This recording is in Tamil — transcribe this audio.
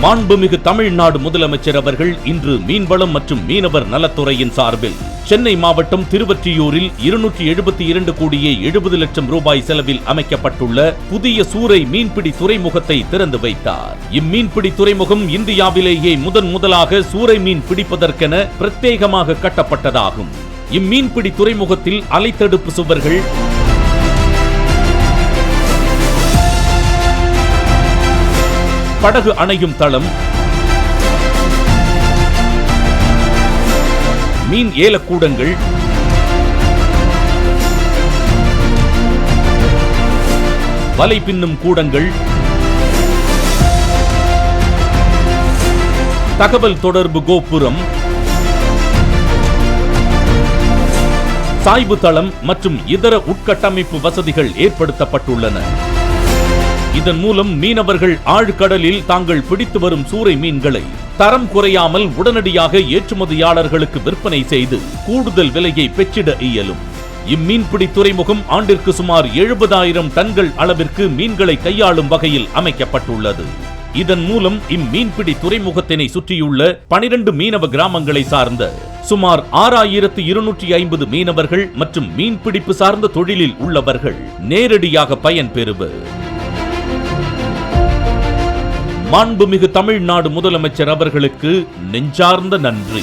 மாண்புமிகு தமிழ்நாடு முதலமைச்சர் அவர்கள் இன்று மீன்வளம் மற்றும் மீனவர் நலத்துறையின் சார்பில் சென்னை மாவட்டம் திருவொற்றியூரில் 272 கோடியே 70 லட்சம் ரூபாய் செலவில் அமைக்கப்பட்டுள்ள புதிய சூறை மீன்பிடி துறைமுகத்தை திறந்து வைத்தார். இம்மீன்பிடி துறைமுகம் இந்தியாவிலேயே முதலாக சூறை மீன் பிடிப்பதற்கென பிரத்யேகமாக கட்டப்பட்டதாகும். இம்மீன்பிடி துறைமுகத்தில் அலைத்தடுப்பு சுவர்கள், படகு அணையும் தளம், மீன் ஏலக்கூடங்கள், வலை பின்னும் கூடங்கள், தகவல் தொடர்பு கோபுரம், சாய்வு தளம் மற்றும் இதர உட்கட்டமைப்பு வசதிகள் ஏற்படுத்தப்பட்டுள்ளன. இதன் மூலம் மீனவர்கள் ஆழ்கடலில் தாங்கள் பிடித்து வரும் சூறை மீன்களை தரம் குறையாமல் உடனடியாக ஏற்றுமதியாளர்களுக்கு விற்பனை செய்து கூடுதல் விலையை பெற்றிட இயலும். இம்மீன்பிடி துறைமுகம் ஆண்டிற்கு சுமார் 70,000 டன்கள் அளவிற்கு மீன்களை கையாளும் வகையில் அமைக்கப்பட்டுள்ளது. இதன் மூலம் இம்மீன்பிடி துறைமுகத்தினை சுற்றியுள்ள 12 மீனவ கிராமங்களை சார்ந்த சுமார் 6,250 மீனவர்கள் மற்றும் மீன்பிடிப்பு சார்ந்த தொழிலில் உள்ளவர்கள் நேரடியாக பயன்பெறுவர். மாண்புமிகு தமிழ்நாடு முதலமைச்சர் அவர்களுக்கு நெஞ்சார்ந்த நன்றி.